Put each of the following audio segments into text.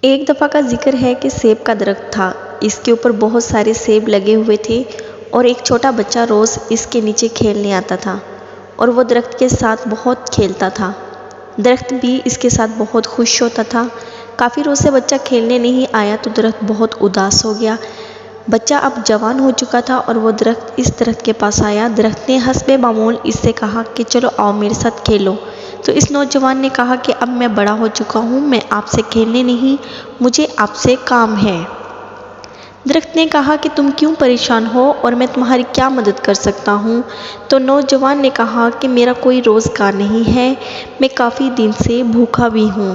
ایک دفعہ کا ذکر ہے کہ سیب کا درخت تھا۔ اس کے اوپر بہت سارے سیب لگے ہوئے تھے اور ایک چھوٹا بچہ روز اس کے نیچے کھیلنے آتا تھا اور وہ درخت کے ساتھ بہت کھیلتا تھا۔ درخت بھی اس کے ساتھ بہت خوش ہوتا تھا۔ کافی روز سے بچہ کھیلنے نہیں آیا تو درخت بہت اداس ہو گیا۔ بچہ اب جوان ہو چکا تھا اور وہ اس درخت کے پاس آیا۔ درخت نے حسب معمول اس سے کہا کہ چلو آؤ میرے ساتھ کھیلو۔ تو اس نوجوان نے کہا کہ اب میں بڑا ہو چکا ہوں، میں آپ سے کھیلنے نہیں، مجھے آپ سے کام ہے۔ درخت نے کہا کہ تم کیوں پریشان ہو اور میں تمہاری کیا مدد کر سکتا ہوں؟ تو نوجوان نے کہا کہ میرا کوئی روزگار نہیں ہے، میں کافی دن سے بھوکا بھی ہوں۔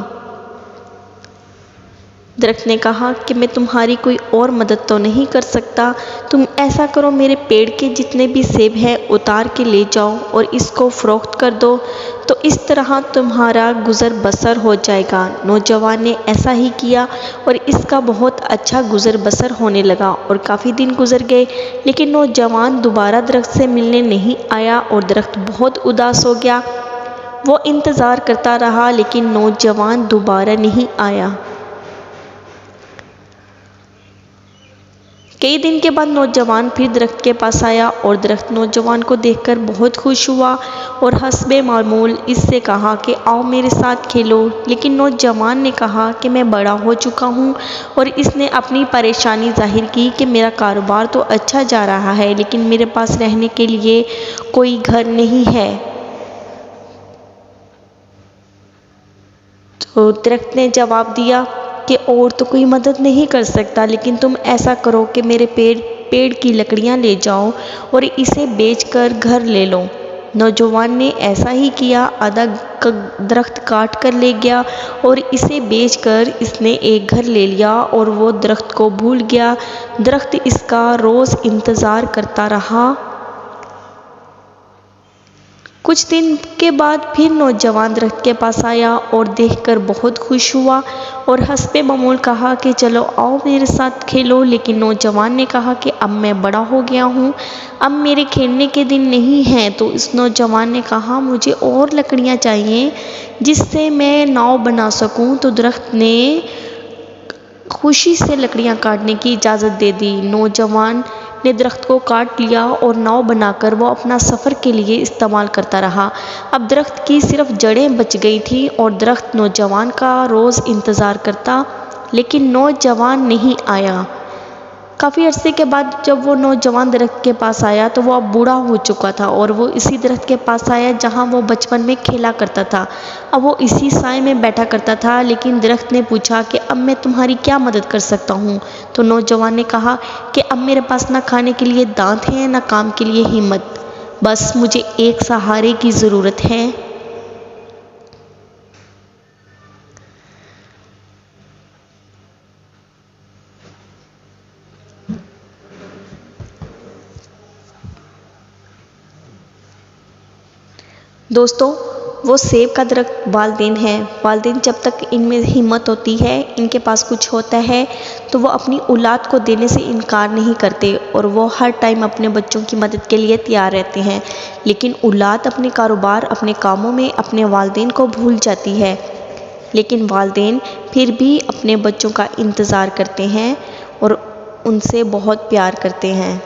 درخت نے کہا کہ میں تمہاری کوئی اور مدد تو نہیں کر سکتا، تم ایسا کرو میرے پیڑ کے جتنے بھی سیب ہیں اتار کے لے جاؤ اور اس کو فروخت کر دو، تو اس طرح تمہارا گزر بسر ہو جائے گا۔ نوجوان نے ایسا ہی کیا اور اس کا بہت اچھا گزر بسر ہونے لگا اور کافی دن گزر گئے، لیکن نوجوان دوبارہ درخت سے ملنے نہیں آیا اور درخت بہت اداس ہو گیا۔ وہ انتظار کرتا رہا لیکن نوجوان دوبارہ نہیں آیا۔ کئی دن کے بعد نوجوان پھر درخت کے پاس آیا اور درخت نوجوان کو دیکھ کر بہت خوش ہوا اور حسب معمول اس سے کہا کہ آؤ میرے ساتھ کھیلو، لیکن نوجوان نے کہا کہ میں بڑا ہو چکا ہوں اور اس نے اپنی پریشانی ظاہر کی کہ میرا کاروبار تو اچھا جا رہا ہے لیکن میرے پاس رہنے کے لیے کوئی گھر نہیں ہے۔ تو درخت نے جواب دیا کہ اور تو کوئی مدد نہیں کر سکتا، لیکن تم ایسا کرو کہ میرے پیڑ کی لکڑیاں لے جاؤ اور اسے بیچ کر گھر لے لو۔ نوجوان نے ایسا ہی کیا، آدھا درخت کاٹ کر لے گیا اور اسے بیچ کر اس نے ایک گھر لے لیا اور وہ درخت کو بھول گیا۔ درخت اس کا روز انتظار کرتا رہا۔ کچھ دن کے بعد پھر نوجوان درخت کے پاس آیا اور دیکھ کر بہت خوش ہوا اور حسب معمول کہا کہ چلو آؤ میرے ساتھ کھیلو، لیکن نوجوان نے کہا کہ اب میں بڑا ہو گیا ہوں، اب میرے کھیلنے کے دن نہیں ہیں۔ تو اس نوجوان نے کہا مجھے اور لکڑیاں چاہیے جس سے میں ناؤ بنا سکوں۔ تو درخت نے خوشی سے لکڑیاں کاٹنے کی اجازت دے دی۔ نوجوان نے درخت کو کاٹ لیا اور ناؤ بنا کر وہ اپنا سفر کے لیے استعمال کرتا رہا۔ اب درخت کی صرف جڑیں بچ گئی تھیں اور درخت نوجوان کا روز انتظار کرتا لیکن نوجوان نہیں آیا۔ کافی عرصے کے بعد جب وہ نوجوان درخت کے پاس آیا تو وہ اب بوڑھا ہو چکا تھا اور وہ اسی درخت کے پاس آیا جہاں وہ بچپن میں کھیلا کرتا تھا۔ اب وہ اسی سائے میں بیٹھا کرتا تھا، لیکن درخت نے پوچھا کہ اب میں تمہاری کیا مدد کر سکتا ہوں؟ تو نوجوان نے کہا کہ اب میرے پاس نہ کھانے کے لیے دانت ہیں نہ کام کے لیے ہمت، بس مجھے ایک سہارے کی ضرورت ہے۔ دوستو، وہ سیب کا درخت والدین ہیں۔ والدین جب تک ان میں ہمت ہوتی ہے، ان کے پاس کچھ ہوتا ہے تو وہ اپنی اولاد کو دینے سے انکار نہیں کرتے اور وہ ہر ٹائم اپنے بچوں کی مدد کے لیے تیار رہتے ہیں، لیکن اولاد اپنے کاروبار، اپنے کاموں میں اپنے والدین کو بھول جاتی ہے، لیکن والدین پھر بھی اپنے بچوں کا انتظار کرتے ہیں اور ان سے بہت پیار کرتے ہیں۔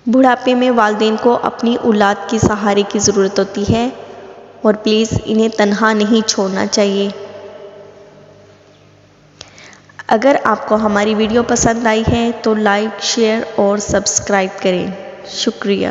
بڑھاپے میں والدین کو اپنی اولاد کی سہارے کی ضرورت ہوتی ہے اور پلیز انہیں تنہا نہیں چھوڑنا چاہیے۔ اگر آپ کو ہماری ویڈیو پسند آئی ہے تو لائک، شیئر اور سبسکرائب کریں۔ شکریہ۔